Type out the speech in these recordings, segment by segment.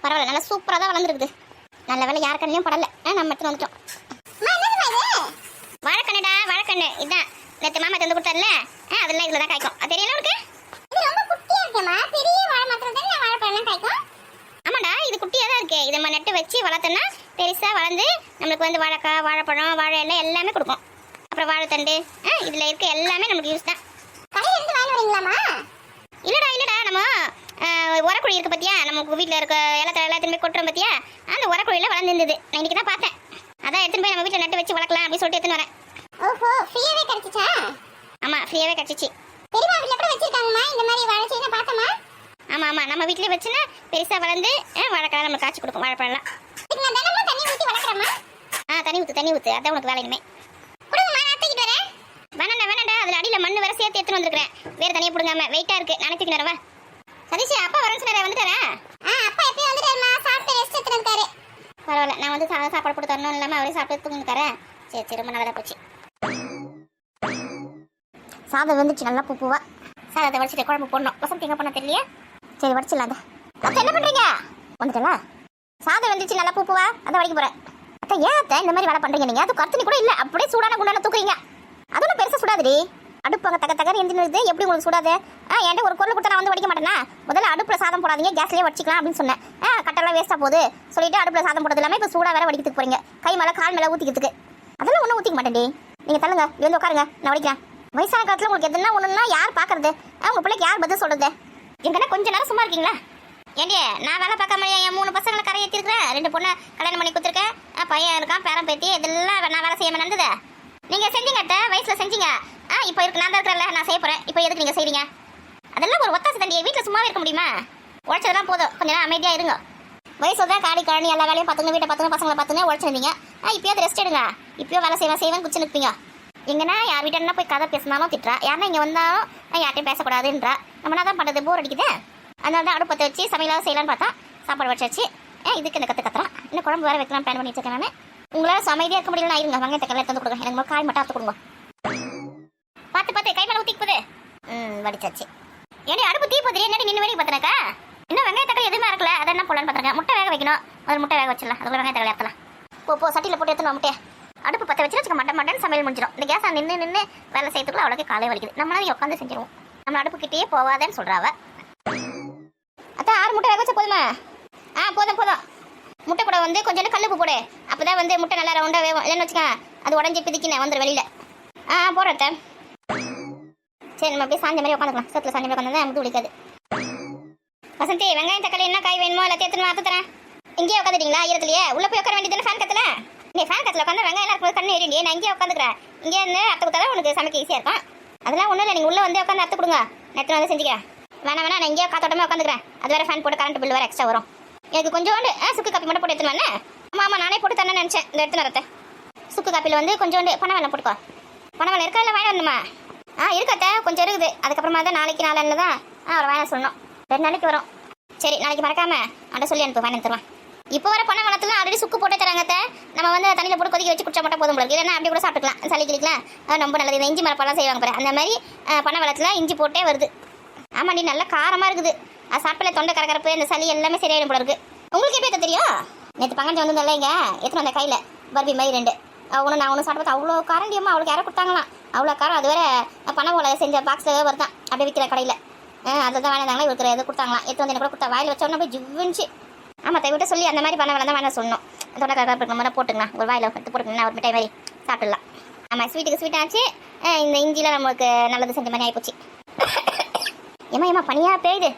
பரவாயில்ல, நல்லா சூப்பராக தான் வளர்ந்துருக்குது. நல்ல வேலை யார் கண்ணிலையும் படலை. நம்ம எடுத்துட்டு வந்துட்டோம். வாழைக்கண்ணுடா, வாழைக்கண்ணு இதான் நேற்று மாமா தந்து கொடுத்தாருல, அதெல்லாம் இதில் தான் காய்க்கும். அது தெரியல உனக்கு? ஆமாடா, இது குட்டியாக தான் இருக்கு. இதை நம்ம நட்டு வச்சு வளர்த்தோம்னா பெருசாக வளர்ந்து நம்மளுக்கு வந்து வாழைக்காய், வாழைப்பழம், வாழை எல்லாம் எல்லாமே கொடுக்கும். அப்புறம் வாழைத்தண்டு, இதில் இருக்க எல்லாமே நமக்கு யூஸ் தான். இல்லடா இல்லடா, நம்ம உரக்குழி இருக்கு பத்தியா, நம்ம வீட்டில் இருக்க எல்லாத்தையுமே கொட்டுறோம் பத்தியா, அந்த உரக்குழியில் வளர்ந்துருந்தது. நான் இன்னைக்கு தான் பார்த்தேன். அதான் எடுத்துன்னு போய் நம்ம வீட்டில் நட்டு வச்சு வளர்க்கலாம் அப்படின்னு சொல்லிட்டு எடுத்துன்னு வரேன். ஓஹோ, ஃப்ரீயாவே கிடைச்சிச்சா? ஆமா, ஃப்ரீயாவே கிடைச்சிச்சு. பெரியமா வீட்ல கூட வச்சிருக்காங்கம்மா இந்த மாதிரி வாழை செடி. நான் பார்த்தமா? ஆமா ஆமா, நம்ம வீட்லயே வச்சுனா பெருசா வளர்ந்து வாழைக்காய் நம்ம காய்ச்சி கொடுக்கும். வாழைப்பழம்லாம் இதுக்கு நான் தினமும் தண்ணி ஊத்தி வளர்க்கறேமா? தண்ணி ஊத்து. அதான் உனக்கு வேலை இனிமே. புடுங்கம்மா, நான் தூக்கிட்டு வரேன். வேணாண்டா, அதுல அடியில மண்ணு வேற சேர்த்து எடுத்துட்டு வந்திருக்கேன். வேற தனியா புடுங்காம வெயிட்டா இருக்கு. நானே தூக்கிட்டு வரவா? சதீஷ், அப்பா வரேன்னு சொன்னாரே, வந்துட்டாரா? அப்பா எப்பயும் வந்துட்டாருமா, சாப்பிட்டு ரெஸ்ட் எடுத்துட்டு இருக்காரு. பரவாயில்ல, நான் வந்து சாப்பாடு போட்டு தரணும் இல்லாம அவரே சாப்பிட்டு தூங்கிட்டாரேன். சரி, ரொம்ப நல்லதா போச்சு. சாதம் வந்துச்சு நல்லா பூவா. சாதத்தை வடிச்சிட்டு குழம்பு போடணும். வசந்தி எங்க பண்ண தெரியலையே. சரி, வடிச்சிடலாம். அத்தை என்ன பண்றீங்க? வந்துட்டல. சாதம் வந்துச்சு நல்லா பூவா, அதான் வடிக்க போறேன். அத்தை, ஏன் அத்தை இந்த மாதிரி வேலை பண்றீங்க நீங்க? அது கருத்துனி கூட இல்ல, அப்படியே சூடான குண்டான தூக்குறீங்க. அதெல்லாம் பெருசா சுடாதுடி. அடுப்பு அங்கே தகன்னு எந்திரிது, எப்படி உங்களுக்கு சுடாது? என்கிட்ட ஒரு பொருள் கொடுத்தா நான் வந்து வடிக்க மாட்டேன்னா? முதல்ல அடுப்புல சாதம் போடாதீங்க, கேஸ்லயே வடிச்சிக்கலாம் அப்படின்னு சொன்னேன். கட்டெல்லாம் வேஸ்டா போகுது சொல்லிட்டு அடுப்புல சாதம் போடுறது இல்லாமல் இப்போ சூடா வேற வடிக்கிறதுக்கு போறீங்க. கை மேலே கால் மேலே ஊற்றிக்கிறதுக்கு. அதெல்லாம் ஒன்றும் ஊற்றிக்க மாட்டேன்டி. நீங்க தள்ளுங்க, இது வந்து உட்காருங்க, நான் வடிக்கிறேன். வயசான காலத்தில் உங்களுக்கு எதுனா ஒன்றுனா யார் பார்க்கறது? உங்க பிள்ளைக்கு யார் பதில் சொல்றது? எங்கன்னா கொஞ்ச நேரம் சும்மா இருக்கீங்களா? ஏண்டி, நான் வேலை பார்க்காம என் 3 பசங்களை கரை ஏற்றிருக்கிறேன். 2 பொண்ணை கல்யாணம் பண்ணி கொடுத்துருக்கேன். பையன் இருக்கான், பேரன் பேத்தி, இதெல்லாம் நான் வேலை செய்யாம நடந்தது. நீங்க செஞ்சீங்க அத்தை, வயசுல செஞ்சீங்க. இப்போ இருக்கு, நான் தான் இருக்கிறேன்ல, நான் செய்ய போறேன். இப்போ எதுக்கு நீங்க செய்றீங்க? அதெல்லாம் ஒரு ஒத்தாசை தண்டி. வீட்டில் சும்மாவே இருக்க முடியுமா? உழைச்சதெல்லாம் போதும், கொஞ்ச நேரம் அமைதியா இருங்க. வயசு தான் காடி கழனி எல்லா வேலையும் பார்த்துங்க, வீட்டை பார்த்துங்க, பசங்களை பார்த்துங்க, உழைச்சிருந்தீங்க. இப்போயாவது ரெஸ்ட் எடுங்க. இப்போயோ வேலை செய்வேன் குச்சி நிற்பீங்க. எங்கன்னா யார் வீட்டா போய் கதை பேசினாலும் திட்டுறா, யாருன்னா இங்கே வந்தாலும் யார்ட்டையும் பேசக்கூடாதுன்றா. நம்ம என்ன தான் பண்ணுறது, போர் அடிக்குது. அதனால தான் அடுப்பத்தை வச்சு சமையலாக செய்யலான்னு பார்த்தா சாப்பாடு வச்சாச்சு. இதுக்கு இந்த கற்றுறான். இன்னும் குழம்பு வேறு வைக்கலாம் பிளான் பண்ணி வச்சிருக்கேன் நான். உங்களால் அமைதியாக இருக்க முடியல, இருங்க. வெங்காயத்தை கல்லை எடுத்து கொடுங்க, எனக்கு காய் மட்டும் அறுத்து கொடுங்க. பார்த்து கை மேலே ஊற்றி போகுது. வடிச்சாச்சு. ஏன்னா அடுப்பு தீ போதுரி, என்ன நின்று வேலைக்கு பார்த்துனாக்கா? இன்னும் வெங்காய தக்காளி எதுவுமே இருக்கல, அதை என்ன போடலான்னு பார்த்துருக்கேன். முட்டை வேக வைக்கணும், ஒரு முட்டை வேக வச்சிடலாம். அதுக்குள்ள வெங்காய தக்காளி ஏற்றலாம். போ சட்டியில் போட்டு எடுத்துணும் முட்டையை. அடுப்பு பற்ற வச்சு வச்சுக்க மாட்டேன் சமையல் முடிஞ்சிடும். இந்த கேஸை நின்று வேலை செய்யறதுக்குள்ள அவ்வளோக்கு காலையே வலிக்குது. நம்மளால உட்காந்து செஞ்சிருவோம். நம்ம அடுப்புக்கிட்டே போவாதேன்னு சொல்கிறாவ. அதான் 6 முட்டை வேக வச்சா போதுமா? போதும். முட்டை கூட வந்து கொஞ்சம் கல்லுப்பு போடு. அப்போதான் வந்து முட்டை நல்லா ரவுண்டாக வேகும். இல்லைன்னு வச்சுக்க, அது உடஞ்சி பிதிக்கினேன் வந்துடும் வெளியில். போடுறேன். சரி, நம்ம அப்படியே சாஞ்ச மாதிரி உட்காந்துக்கலாம். சத்துல சாஞ்ச மாதிரி உட்காந்து முட்டு பிடிக்காது. வசந்தி, வெங்காயம் தக்காளி என்ன காய் வேணுமோ எல்லாத்தையும் எடுத்துன்னு அறுத்து தரேன். இங்கேயே உட்காந்துட்டீங்களா? ஈரத்துலையே உள்ள போய் உட்கார வேண்டியது. ஃபேன் கத்துல நீ ஃபேன் கத்துல உட்காந்து வெங்காயம் இருக்கும்போது கண்ணு ஏறிண்டியே. நான் இங்கேயே உட்காந்துக்கிறேன். இங்கே இருந்து அத்தை கொடுத்தா உனக்கு சமைக்க ஈஸியாக இருக்கும். அதெல்லாம் ஒன்றும் இல்லை, நீங்கள் உள்ளே வந்து உட்காந்து அறுத்து கொடுங்க. நேற்று வந்து செஞ்சுக்கிறேன். வேணாம் நான் இங்கேயே காத்தோட்டமே உட்காந்துக்கிறேன். அது வேறு ஃபேன் போட்டு கரண்ட் பில் வேறு எக்ஸ்ட்ரா வரும். எனக்கு கொஞ்சோண்டு சுக்கு காப்பி மட்டும் போட்டு எடுத்துன்னு வரேன். ஆமாம், நானே போட்டு தரேன்னு நினச்சேன். இந்த எடுத்துன்னு வரத்தை சுக்கு காப்பியில் வந்து கொஞ்சோண்டு பனை வெல்லம் போட்டுக்கோ. பனை வெல்லம் இருக்கா இல்லை வாங்கி வரணுமா? இருக்கத்த கொஞ்சம் இருக்குது. அதுக்கப்புறமா தான் நாளைக்கு நாளில் தான் அவர் வாங்க சொல்லணும். 2 நாளைக்கு வரும். சரி, நாளைக்கு மறக்காம அட சொல்லி அனுப்பு, வாங்கி தருவேன். இப்போ வர பனை வெள்ளத்தில் ஆல்ரெடி சுக்கு போட்டு தராங்கத்த. நம்ம வந்து தண்ணியில் போட்டு கொதிக்க வச்சு குடிச்சா மட்டும் போதும் போல. இல்லைன்னா அப்படி கூட சாப்பிட்டுக்கலாம், சளி கிளிக்கலாம். ரொம்ப நல்லது. இந்த இஞ்சி மரப்பெல்லாம் செய்வாங்க பாரு, அந்த மாதிரி பனை வெள்ளத்தில் இஞ்சி போட்டே வருது. ஆமாண்டி, நல்லா காரமாக இருக்குது. அது சாப்பிடல தொண்டை கரகரப்பு, இந்த சளி எல்லாமே சரியாயிடும் போல இருக்கு. உங்களுக்கு எப்படி தெரியும்? நேற்று பங்கஞ்சு வந்திருந்தேன் இங்கே, எத்தனை அந்த கையில் பர்பி மாதிரி 2 ஒன்று நான் ஒன்று சாப்பிட்டு அவ்வளோ காரண்டியம்மா. அவளுக்கு யாரோ கொடுத்தாங்களாம், அவ்வளோ காரம். அது வேற பனை ஓலை செஞ்ச பாக்ஸில் வருதான், அப்படியே விற்கிற கடையில். அதை தான் வாங்கினாங்களா, இவருக்கு எது கொடுத்தாங்களாம். எடுத்து வந்து என்ன கூட கொடுத்தா, வாயில் வச்சோன்னா போய் ஜிவ்விச்சு. ஆமாம், விட்ட சொல்லி அந்த மாதிரி பண்ண வேணாம் தான் சொல்லணும். தொண்டை கரகரப்பு இருக்கிற மாதிரி போட்டுங்களா, ஒரு வாயில் எடுத்து போட்டுங்கன்னா ஒரு மிட்டாய் மாதிரி சாப்பிட்டுடலாம். ஆமாம், ஸ்வீட்டுக்கு ஸ்வீட்டாச்சு. இந்த இஞ்சிலாம் நமக்கு நல்லது செஞ்ச மாதிரி ஆகிப்போச்சு. ஏமா பனியாக பெய்யுது.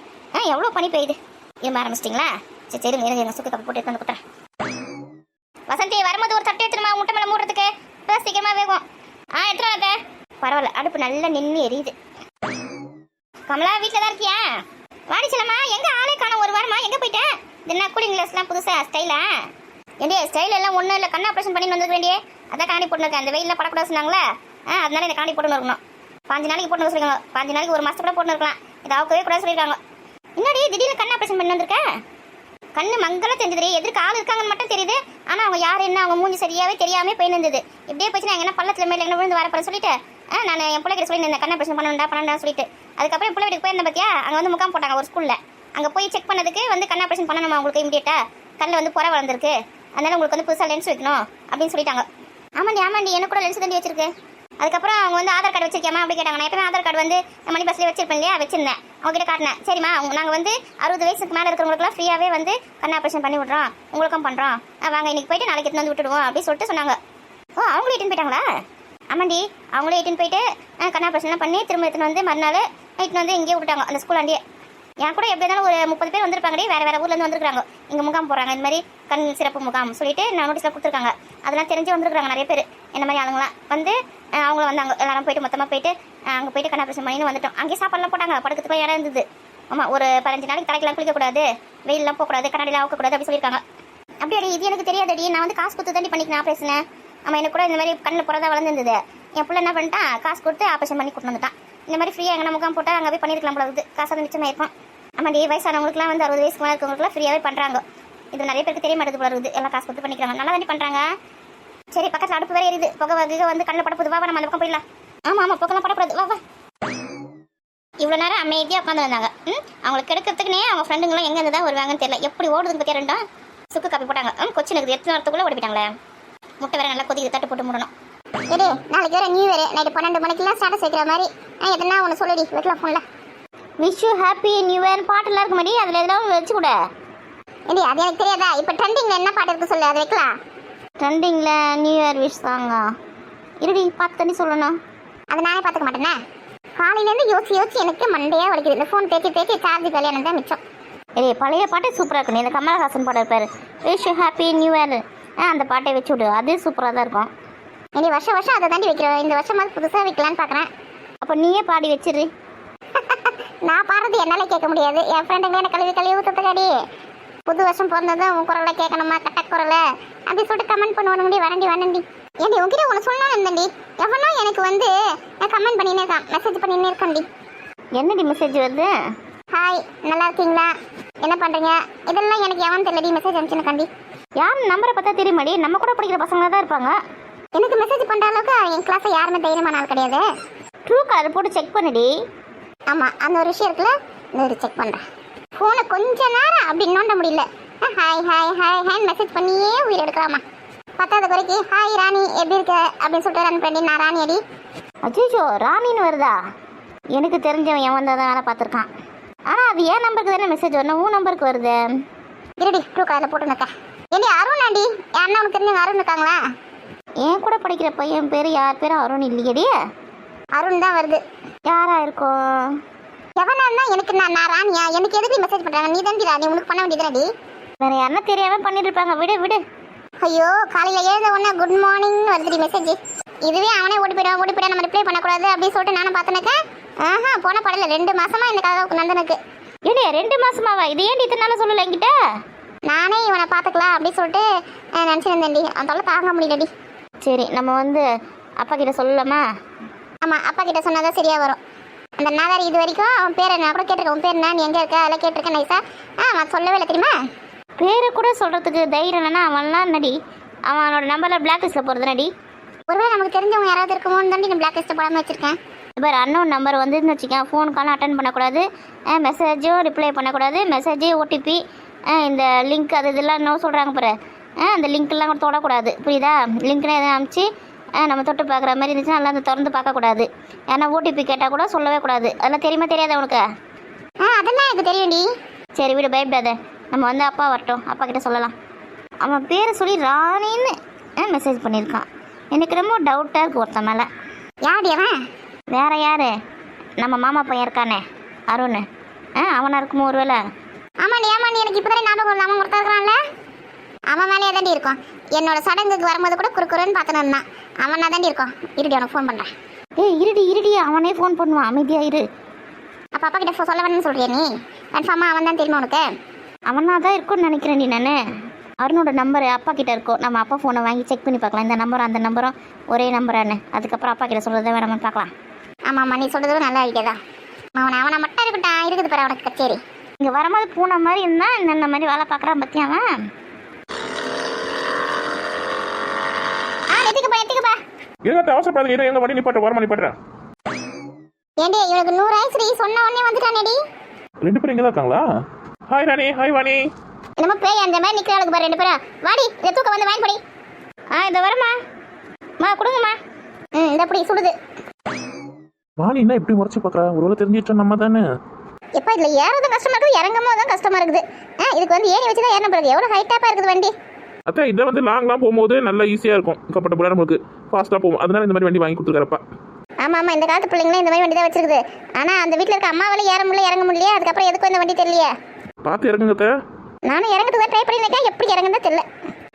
எவ்வளோ பனி பெய்யுது. இரும்ப ஆரம்பிச்சிட்டிங்களா? சரி இருங்க, சுக்கு கப்பி போட்டு எடுத்து வந்து கொடுத்துறேன். வசந்தி, வரும்போது ஒரு தட்டை எடுத்துருமா, முட்டை மேலே மூடுறதுக்கு. இப்போ சீக்கிரமாக வேகும். எடுத்துருவாங்க. பரவாயில்ல, அடுப்பு நல்லா நின்று எரியுது. கமலா, வீட்டில் தான் இருக்கியா? வாடி செல்லம்மா. எங்கே ஆளே காணோம், ஒரு வாரமா எங்கே போயிட்டேன்? என்ன கூலிங் கிளாஸ்லாம் புதுசாக ஸ்டைலா? ஏண்டிய ஸ்டைல் எல்லாம் ஒன்றும் இல்லை, கண்ணு ஆப்ரேஷன் பண்ணி வந்துருக்க வேண்டிய. அதான் காண்டி போட்டுருக்கேன். அந்த வெயிலில் படக்கூடாது சொன்னாங்களே, அதனால இந்த காண்டி போட்டுன்னு இருக்கணும். 5 நாளைக்கு போட்டு சொல்லிருக்காங்க. 5 நாளைக்கு 1 மாதத்துக்கு கூட போட்டு இருக்கலாம். இதை அவுக்கவே கூட சொல்லியிருக்காங்க. முன்னாடி திடீர்னு கண்ணு ஆப்ரேஷன் பண்ணி வந்திருக்கேன். கண்ணு மங்களாக தெரிஞ்சது. எதிர்க்கு ஆள் இருக்காங்கன்னு மட்டும் தெரியுது. ஆனால் அவங்க யார் என்ன, அவங்க மூஞ்சி சரியாகவே தெரியாமல் போயிருந்தது. இப்படியே போச்சு. நான் என்ன பள்ளத்தில் மேலே என்ன விழுந்து வரப்போறேன் சொல்லிட்டு நான் என் பிள்ளைகிட்ட சொல்லி இந்த கண்ணு ஆப்ரேஷன் பண்ணணும்டா சொல்லிட்டு. அதுக்கப்புறம் என் பிள்ளை வீட்டுக்கு போயிருந்தேன் பார்த்தியா, அங்கே வந்து முகாம் போட்டாங்க ஒரு ஸ்கூலில். அங்கே போய் செக் பண்ணதுக்கு வந்து கண் ஆப்ரேஷன் பண்ணணுமா உங்களுக்கு இமீடியட்டா, கண்ணில் வந்து புற வளர்ந்துருக்கு, அதனால உங்களுக்கு வந்து புதுசாக லென்ஸ் வைக்கணும் அப்படின்னு சொல்லிட்டாங்க. ஆமாண்டி எனக்கு கூட லென்ஸ் தண்டி வச்சிருக்கு. அதுக்கப்புறம் அவங்க வந்து ஆதார் கார்டு வச்சிருக்கேமா அப்படி கேட்டாங்க. நான் எப்பவுமே ஆதார் கார்டு வந்து மணி பஸ்லேயே வச்சிருப்பேன் இல்லையா, வச்சிருந்தேன். அவங்ககிட்ட காட்டினேன். சரிம்மா நாங்கள் வந்து 60 வயசுக்கு மேலே இருக்கிறவங்களுக்குலாம் ஃப்ரீயாகவே வந்து கண் ஆப்ரேஷன் பண்ணி விட்றோம், உங்களுக்கும் பண்ணுறோம், வாங்க இன்னைக்கு போயிட்டு நாளைக்கு எடுத்து வந்து விட்டுடுவோம் அப்படின்னு சொல்லிட்டு சொன்னாங்க. ஓ அவங்களும் இட்டுன்னு போயிட்டாங்களா? ஆமாண்டி அவங்களே இட்டுன்னு போயிட்டு கண் ஆப்ரேஷன்லாம் பண்ணி திரும்ப எடுத்துன்னு வந்து மறுநாள் நைட்டு வந்து இங்கேயே விட்டுட்டாங்க அந்த ஸ்கூலாண்டியே. என் கூட எப்படி இருந்தாலும் ஒரு 30 பேர் வந்திருப்பாங்கடி, வேறு ஊர்லேருந்து வந்திருக்காங்க. இங்கே முகாம் போடுறாங்க, இந்த மாதிரி கண் சிறப்பு முகாம் சொல்லிட்டு நான் நோட்டீஸில் கொடுத்துருக்காங்க. அதெல்லாம் தெரிஞ்சு வந்திருக்காங்க நிறைய பேர். இந்த மாதிரி ஆளுங்களாம் வந்து அவங்கள வந்து அங்கே எல்லாரும் போயிட்டு மொத்தமாக போயிட்டு அங்கே போயிட்டு கண் ஆப்ரேஷன் பண்ணின்னு வந்துட்டோம். அங்கேயே சாப்பாடுலாம் போட்டாங்க, படுக்கிறதுக்குலாம் இடம் இருந்தது. ஆமாம், ஒரு 15 நாளைக்கு தலைக்கெல்லாம் குளிக்கக்கூடாது, வெயிலெலாம் போகக்கூடாது, கண்ணாடிலாம் ஆக்கக்கூடாது அப்படி சொல்லியிருக்காங்க. அப்படியே இது எனக்கு தெரியாதடி, நான் வந்து காசு கொடுத்து தாண்டி பண்ணிக்கிறேன் ஆப்ரேஷனை. ஆமாம், எனக்கு கூட இந்த மாதிரி கண்ணில் புறதா வளர்ந்துருந்தது. என் பிள்ளை என்ன பண்ணிட்டான், காசு கொடுத்து ஆப்ரேஷன் பண்ணி கொண்டு வந்துட்டான். இந்த மாதிரி ஃப்ரீயாக எங்கே முகாம் போட்டால் அங்கே போய் பண்ணியிருக்கலாம் போல இருக்குது, காசு வந்து மிச்சமாக இருக்கும். ஆமாடி வயசானவங்களுக்குலாம் வந்து 60 வயசுக்கு மேலே இருக்கவங்களுக்குலாம் ஃப்ரீயாகவே பண்ணுறாங்க. இது நிறைய பேருக்கு தெரிய மாட்டேது போல இருக்குது, எல்லாம் காசு கொடுத்து பண்ணிக்கிறாங்க, நல்லா தாண்டி பண்ணுறாங்க. சரி பக்கத்தில் அடுப்பு வேறு எரியுது, புகை வகை வந்து கண்ணில் படப்போது, வா நம்ம அந்த பக்கம் போயிடலாம். ஆமாம் புகைலாம் படப்படாது, வா. இவ்வளோ நேரம் அமைதியாக உட்காந்து வந்தாங்க. அவங்களுக்கு கெடுக்கிறதுக்குனே அவங்க ஃப்ரெண்டுங்களாம் எங்கே இருந்து தான் வருவாங்கன்னு தெரியல. எப்படி ஓடுதுன்னு பற்றியா ரெண்டும் சுக்கு காப்பி போட்டாங்க. கொச்சி எனக்கு எத்தனை நேரத்துக்குள்ளே ஓடி போயிட்டாங்களே. முட்டை வேறு நல்லா கொதிக்குது, தட்டு போட்டு மூடணும். எடு நாளைக்கு வேற நியூ இயர் நைட்டு 12 மணிக்கெல்லாம் ஸ்டாட்டஸ் வைக்கிற மாதிரி எதுனா ஒன்று சொல்லிடி வைக்கலாம் ஃபோனில். Wish you happy new year பாட்டுலாம் இருக்கு மாதிரி, அதில் எதாவது வச்சு கூட. ஏடி அது எனக்கு தெரியாதா? இப்போ ட்ரெண்டிங்கில் என்ன பாட்டு இருக்கு சொல்லு, அதை வைக்கலாம். ட்ரெண்டிங்கில் நியூ இயர் விஷ் தாங்க இருடி, பார்த்து தண்ணி சொல்லணும். அதை நானே பார்த்துக்க மாட்டேனே. காலையிலேருந்து யோசிச்சு எனக்கு மண்டையாக வலிக்குது. இந்த ஃபோன் தேய்ச்சி சார்ஜ் கல்யாணம் தான் மிச்சம். ஏய் பழைய பாட்டே சூப்பராக இருக்கும். இந்த கமலஹாசன் பாட்டு இருப்பார், wish you happy new year, அந்த பாட்டை வச்சு விடு, அது சூப்பராக தான் இருக்கும். இனி வருஷம் அதை தாண்டி வைக்கிறோம். இந்த வருஷமாவது புதுசாக வைக்கலான்னு பார்க்குறேன். அப்போ நீயே பாடி வச்சிரு. நான் பாடுறது என்னால் கேட்க முடியாது. என் ஃப்ரெண்டுங்களே என்ன கழுவி ஊற்றுறதுக்காடி புது வருஷம் பிறந்ததும் உன் குரலை கேட்கணுமா, கட்ட குரலை அப்படி சொல்லிட்டு கமெண்ட் பண்ணுவானுங்கடி. வரண்டி ஏன்டி உங்ககிட்ட ஒன்று சொல்லணும்னு இருந்தேன்டி. எவனோ எனக்கு வந்து நான் கமெண்ட் பண்ணினே இருக்கான், மெசேஜ் பண்ணினே இருக்கேன்டி. என்னடி மெசேஜ் வருது? ஹாய் நல்லா இருக்கீங்களா, என்ன பண்ணுறீங்க, இதெல்லாம் எனக்கு எவன் தெரியலடி. மெசேஜ் அனுப்பிச்சுனக்காண்டி. யார் நம்பரை பார்த்தா தெரியுமாடி, நம்ம கூட படிக்கிற பசங்களாக தான் இருப்பாங்க. எனக்கு மெசேஜ் பண்ணுற அளவுக்கு என் கிளாஸில் யாருமே தைரியமான ஆள் கிடையாது. ட்ரூ காலர் போட்டு செக் பண்ணிடி. ஆமாம் அந்த ஒரு விஷயம் இருக்குல்ல, இந்த செக் பண்ணுறேன். ஃபோனை கொஞ்ச நேரம் அப்படி நோண்ட முடியல. ஹாய் மெசேஜ் பண்ணியே உயிர் எடுக்கலாமா. 10வது குறைக்கு ஹாய் ராணி எப்படி இருக்க அப்படின்னு சொல்லிட்டு ரன் பண்ணி நான் ராணி அடி. அச்சோ ராணின்னு வருதா? எனக்கு தெரிஞ்சவன் என் வந்தால் தான் வேலை பார்த்துருக்கான். ஆனால் அது ஏன் நம்பருக்கு தானே மெசேஜ் வரணும், உன் நம்பருக்கு வருது. இருடி ட்ரூ காலில் போட்டுனக்கா. ஏண்டி அருண் ஆண்டி, யாருன்னா உனக்கு தெரிஞ்சவங்க அருண் இருக்காங்களா? என் கூட படிக்கிற பையன் பேர் யார் பேரும் அருண் இல்லையடி. அருண் தான் வருது. யாரா இருக்கும்? எவனா இருந்தா எனக்கு நான் ராணியா, எனக்கு எதுக்கு மெசேஜ் பண்ணுறாங்க? நீ தான் ராணி, உனக்கு பண்ண வேண்டியதுடி. வேற யாருன்னா தெரியாம பண்ணிட்டு இருப்பாங்க, விடு. ஐயோ காலையில் எழுத உடனே குட் மார்னிங் வருதுடி மெசேஜ். இதுவே அவனே ஓடி போயிடா நம்ம ரிப்ளை பண்ணக்கூடாது அப்படின்னு சொல்லிட்டு நானும் பார்த்தனக்க. போன படல 2 மாசமா இந்த கதை நந்தனுக்கு. ஏடி 2 மாசமாவா? இது ஏன் இத்தனை நாள் சொல்லல என்கிட்ட? நானே இவனை பார்த்துக்கலாம் அப்படின்னு சொல்லிட்டு நினச்சிருந்தேன்டி. அதனால தாங்க முடியலடி. சரி நம்ம வந்து அப்பா கிட்ட சொல்லலாமா? ஆமாம் அப்பா கிட்ட சொன்னாதான் சரியாக வரும். அந்த நாதாரி இது வரைக்கும் அவன் பேரை நான் கூட கேட்டிருக்கேன். உன் பேர் என்ன, நீ எங்கே இருக்க, அதெல்லாம் கேட்டிருக்கேன் நைஸா. அவன் சொல்லவே இல்லை தெரியுமா. பேரை கூட சொல்கிறதுக்கு தைரியம் இல்லைன்னா அவன்லாம் நடி, அவனோட நம்பரில் பிளாக் லிஸ்ட்டில் போகிறது நடி. ஒருவேளை நமக்கு தெரிஞ்சவங்க யாராவது இருக்குமோன்னு தாண்டி நான் பிளாக் லிஸ்ட்டை போடாமல் வச்சுருக்கேன். இப்போ அன்னோன் நம்பர் வந்துன்னு வச்சுக்கேன், ஃபோன் காலும் அட்டன் பண்ணக்கூடாது, மெசேஜும் ரிப்ளை பண்ணக்கூடாது, மெசேஜு ஓடிபி இந்த லிங்க் அது இதெல்லாம் என்ன சொல்கிறாங்க பாரு, அந்த லிங்க்கெல்லாம் கூட தொடக்கூடாது, புரியுதா? லிங்க்னு எதுவும் அனுப்பிச்சு நம்ம தொட்டு பார்க்குற மாதிரி இருந்துச்சுன்னா நல்லா அந்த திறந்து பார்க்கக்கூடாது. ஏன்னா ஓடிபி கேட்டால் கூட சொல்லவே கூடாது. அதெல்லாம் தெரியுமா தெரியாதா உனக்கு? அதெல்லாம் எனக்கு தெரியும்டி. சரி விடு, பயப்படாத. நம்ம வந்து அப்பா வரட்டும், அப்பா கிட்ட சொல்லலாம். அவன் பேரை சொல்லி ராணின்னு மெசேஜ் பண்ணியிருக்கான். எனக்கு ரொம்ப டவுட்டாக இருக்குது ஒருத்தன் மேலே. யாருடி அவன்? வேற யார், நம்ம மாமா பையன் இருக்கானே அருண், அவனாக இருக்குமோ ஒரு வேளை. ஆமாண்டி எனக்கு இப்போ தானே ஞாபகம் இல்லை. அவன் ஒருத்தர் இருக்கிறான்ல, அவன் மேலேயே தாண்டி இருக்கும். என்னோட சடங்குக்கு வரும்போது கூட குறுக்குறுன்னு பார்த்துன்னு இருந்தான். அவனா தாண்டி இருக்கும். இருடி அவனுக்கு ஃபோன் பண்ணுறேன். இருடி அவனே ஃபோன் பண்ணுவான், அமைதியாக இரு. அப்போ அப்பா கிட்ட சொல்ல வேணும்னு சொல்கிறியா நீ? கன்ஃபார்மாக அவன் தான் தெரியுமா உனக்கு? அவனா தான் இருக்கும்னு நினைக்கிறேன் நீ. நான் அருணோட நம்பரு அப்பா கிட்ட இருக்கும். நம்ம அப்பா ஃபோனை வாங்கி செக் பண்ணி பார்க்கலாம், இந்த நம்பரும் அந்த நம்பரும் ஒரே நம்பரானு. அதுக்கப்புறம் அப்பா கிட்ட சொல்கிறத வேணாமனு பார்க்கலாம். ஆமாம்மா நீ சொல்கிறது நல்ல ஐடியா தான். அவனை மட்டும் இருக்கட்டும், இருக்குது பாரு அவனுக்கு கச்சேரி. இங்கே வரும்போது பூனை மாதிரி இருந்தால் இந்த மாதிரி வேலை பார்க்குறான் பற்றி அவன். எங்க அவசரப்படாதீங்க, எங்க வண்டி நிப்பாட்ட வரமா நிப்பாட்டுறேன். ஏண்டி இவனுக்கு 100 ஆயிடுச்சு, சொன்ன உடனே வந்துட்டானேடி. 2 பேரும் இங்கே தான் இருக்காங்களா? ஹாய் ராணி, ஹாய் வாணி. என்னமோ பேய் அந்த மாதிரி நிற்கிறாளுக்கு பாரு ரெண்டு பேரும். வாடி இந்த தூக்கம் வந்து வாங்கி படி. இந்த வரமா மா கொடுங்கம்மா. இந்த அப்படி சுடுது. வாணி என்ன இப்படி முறைச்சு பார்க்குறா? ஒருவேளை தெரிஞ்சிட்டோம் நம்ம தானே. எப்போ இதில் ஏறதும் கஷ்டமாக இருக்குது, இறங்கும் தான் கஷ்டமாக இருக்குது. இதுக்கு வந்து ஏறி வச்சு தான் ஏறணும் பிறகு. எவ்வளோ ஹைட்டாக இருக்குது வண்டி. அத்தை இதை வந்து லாங்லாம் போகும்போது நல்லா ஈஸியாக இருக்கும், கம்ஃபர்டபுளாக நம்மளுக்கு ஃபாஸ்ட்டாக போகும். அதனால இந்த மாதிரி வண்டி வாங்கி கொடுத்துருக்காரப்பா. ஆமாம் ஆமாம், இந்த காலத்து பிள்ளைங்களும் இந்த மாதிரி வண்டி தான் வச்சிருக்குது. ஆனால் அந்த வீட்டில் இருக்க அம்மாவால் ஏற முடியல, இறங்க முடியலையே. அதுக்கப்புறம் எதுக்கும் இந்த வண்டி தெரியலையே. பார்த்து இறங்குங்க அத்தை. நானும் இறங்கிறது தான் ட்ரை பண்ணியிருக்கேன், எப்படி இறங்குன்னு தெரியல.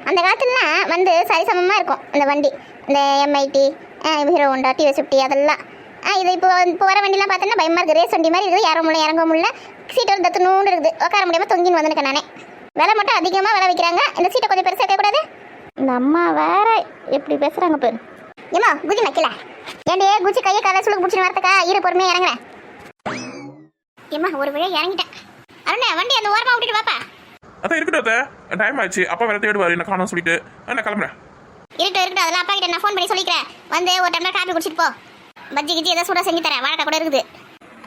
அந்த காலத்துலலாம் வந்து சரிசமமாக இருக்கும் இந்த வண்டி. இந்த எம்ஐடி, ஹீரோ ஹோண்டா, டிவிஎஸ் 50 அதெல்லாம். இது இப்போ வர வண்டிலாம் பார்த்தோன்னா பயமாக இருக்குது. ரேஸ் வண்டி மாதிரி இருக்குது, ஏற முடியல இறங்க முடியல. சீட்டு ஒரு தத்து நூண்டு இருக்குது, உட்கார முடியாமல் தொங்கின்னு வந்துருக்கேன் நானே. விலை மட்டும் அதிகமாக விலை வைக்கிறாங்க. இந்த சீட்டை கொஞ்சம் பெருசாக வைக்கக்கூடாது? இந்த அம்மா வேற எப்படி பேசுகிறாங்க பேர். ஏமா குதி வைக்கல ஏன்டே குச்சி கையை காலை சுளுக்கு பிடிச்சின்னு வரத்துக்கா இரு பொறுமையாக இறங்குறேன். ஏமா ஒரு வழியாக இறங்கிட்டேன். அருணா வண்டி அந்த ஓரமாக விட்டுட்டு வாப்பா. அத்தை இருக்கட்டும் அத்தை, டைம் ஆயிடுச்சு. அப்பா வேற தேடுவார் என்ன காணோம் சொல்லிட்டு. நான் கிளம்புறேன். இருக்கட்டும் அதெல்லாம் அப்பா கிட்ட நான் ஃபோன் பண்ணி சொல்லிக்கிறேன். வந்து ஒரு டம்ளர் காப்பி குடிச்சிட்டு போ. பஜ்ஜி கிஜி ஏதாவது சூடாக செஞ்சு தரேன், வாழைக்காய் கூட இருக்குது.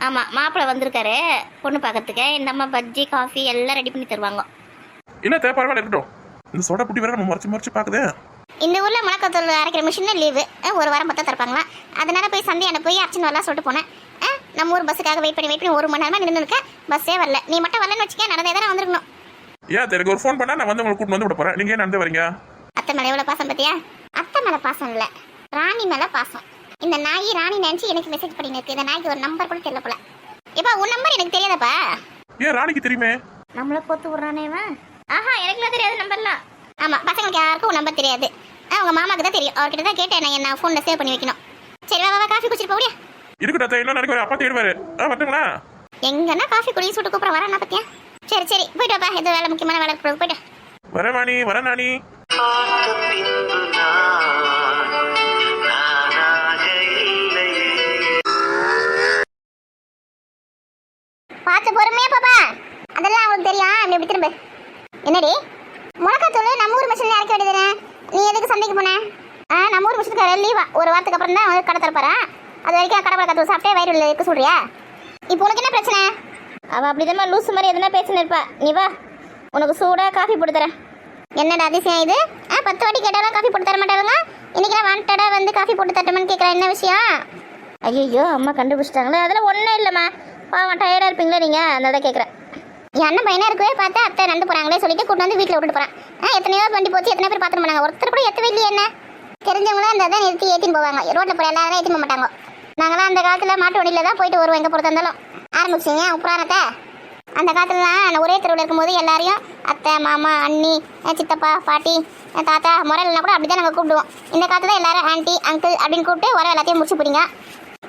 ஆமாம் மாப்பிள்ளை வந்திருக்காரு பொண்ணு பார்க்கறதுக்கு. இந்த அம்மா பஜ்ஜி காஃபி எல்லாம் ரெடி பண்ணி தருவாங்க. இல்லை அத்தை பரவாயில்ல இருக்கட்டும். இந்த சோடா புட்டி வேற நம்ம மறைச்சு பார்க்குது. இந்த ஊரில் மிளகாத்தூள் அரைக்கிற மிஷின் லீவு, ஒரு வாரம் மொத்தம் தரப்பாங்களா. அதனால போய் சந்தையான போய் அரைச்சின்னு வரலாம் சொல்லிட்டு போனேன். நம்ம ஊர் பஸ்ஸுக்காக வெயிட் பண்ணி 1 மணி நேரமாக நின்று இருக்கேன். பஸ்ஸே வரல. நீ மட்டும் வரலன்னு வச்சுக்க, நடந்தே தான் வந்துருக்கணும். ஏன் அத்தை எனக்கு ஒரு ஃபோன் பண்ணால் நான் வந்து உங்களுக்கு கூட்டு வந்து விட போகிறேன். நீங்கள் ஏன் நடந்து வரீங்க? அத்தை மேலே எவ்வளோ பாசம் பார்த்தியா? அத்தை மேலே பாசம் இல்லை, ராணி மேலே பாசம். இந்த நாய் ராணி நினச்சி எனக்கு மெசேஜ் பண்ணின்னு இருக்கு. இந்த நாய்க்கு ஒரு நம்பர் கூட தெரியல போல. எப்பா உன் நம்பர் எனக்கு தெரியாதப்பா. ஏன் ராணிக்கு தெரியுமே. நம்மளை பொத்து விட்றானேவன். ஆஹா எனக்குலாம் தெரியாது நம்பர்லாம். ஆமாம் பசங்களுக்கு யாருக்கும் உன் நம்பர் தெரியாது. உங்கள் மாமாக்கு தான் தெரியும். அவர்கிட்ட தான் கேட்டேன் நான் என்ன ஃபோனில் சேவ் பண்ணி வைக்கணும். சரி வா காஃபி குடிச்சிட்டு போடியா. இருக்கட்டும் அத்தை, என்ன நடக்க அப்பா தேடுவாரு. வரட்டுங்களா? எங்கன்னா காஃபி குடி சுட்டு கூப்பிட வரேன்னா பார்த்தியா. சரி போயிட்டு வாப்பா, எது வேலை முக்கியமான வேலை போயிட்டு வர வாணி, வர நானி. பார்த்து பொறுமையா பாப்பா, அதெல்லாம் அவங்களுக்கு தெரியும். இப்படி திரும்ப என்னடி மிளகாத்தூள் நம்ம ஊர் மிஷினில் இறக்க வேண்டியதுனே. நீ எதுக்கு சந்தைக்கு போன? நம்ம ஊர் மிஷினுக்கு லீவா ஒரு வாரத்துக்கு அப்புறம் தான் கடை திறப்பாரா. அது வரைக்கும் கடை மிளகாத்தூள் சாப்பிட்டே வயிறு இருக்க சொல்றியா? இப்போ உனக்கு என்ன பிரச்சனை? அவள் அப்படிதான் லூஸ் மாதிரி எதுனா பேசின்னு இருப்பா. நீ வா, உனக்கு சூடாக காஃபி போட்டு தரேன். என்னடா அதிசயம் இது? 10 வாட்டி கேட்டாலும் காஃபி போட்டு தர மாட்டாங்க. இன்னைக்கு நான் வாண்டடா வந்து காஃபி போட்டு தரட்டுமான்னு கேட்குறேன். என்ன விஷயம்? ஐயோ அம்மா கண்டுபிடிச்சிட்டாங்களே. அதெல்லாம் ஒன்றும் இல்லைம்மா, பாவம் டயர்டாக இருப்பீங்களா நீங்கள், அதனால தான் கேட்குறேன். என் அண்ணன் பையனா இருக்கவே பார்த்தா அத்தை நடந்து போகிறாங்களே சொல்லிட்டு கூட்டு வந்து வீட்டில் விட்டுட்டு போகிறேன். எத்தனையோ வண்டி போச்சு, எத்தனை பேர் பார்த்துட்டு போனாங்க. ஒருத்தர் கூட எத்தவே இல்லையே. என்ன தெரிஞ்சவங்களும் அந்த தான் நிறுத்தி ஏற்றின்னு போவாங்க. ரோட்டில் போகிற எல்லாரும் ஏற்றின்னு போக மாட்டாங்க. நாங்களாம் அந்த காலத்தில் மாட்டு வண்டியில் தான் போயிட்டு வருவோம். எங்கே பொறுத்த இருந்தாலும் ஆரம்பிச்சிங்க உப்புறானத்தை. அந்த காலத்துலலாம் நான் ஒரே தெருவில் இருக்கும்போது எல்லாரையும் அத்தை மாமா அண்ணி சித்தப்பா பாட்டி தாத்தா முறையில்னா கூட அப்படி தான் நாங்கள் கூப்பிடுவோம். இந்த காலத்தில் எல்லாரும் ஆண்டி அங்கிள் அப்படின்னு கூப்பிட்டு உரம் எல்லாத்தையும் முடிச்சு போடுங்க.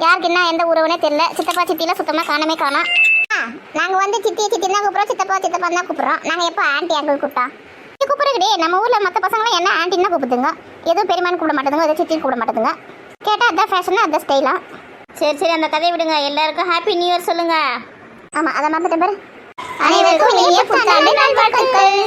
யாருக்கு என்ன எந்த உறவுனே தெரியல. சித்தப்பா சித்திலாம் சுத்தமாக காணமே காணோம். நாங்கள் வந்து சித்தி சித்தின்னு தான் கூப்பிட்றோம், சித்தப்பா சித்தப்பா தான் கூப்பிட்றோம். நாங்கள் எப்போ ஆண்டி அங்கிள் கூப்பிட்டா கூப்பிட்றதுடே. நம்ம ஊரில் மற்ற பசங்களும் என்ன ஆண்டின்னு தான் கூப்பிடுங்க. எதுவும் பெருமான்னு கூப்பிட மாட்டேதுங்க, எதுவும் சித்தின்னு கூப்பிட மாட்டேதுங்க. கேட்டால் அதான் ஃபேஷன், அதான் ஸ்டைலா. சரி அந்த கதையை விடுங்க. எல்லாருக்கும் ஹாப்பி நியூ இயர் சொல்லுங்க. ஆமாம் அதை மறந்துட்டேன் பாரு. அனைவருக்கும் இனிய புத்தாண்டு நல்வாழ்த்துக்கள்.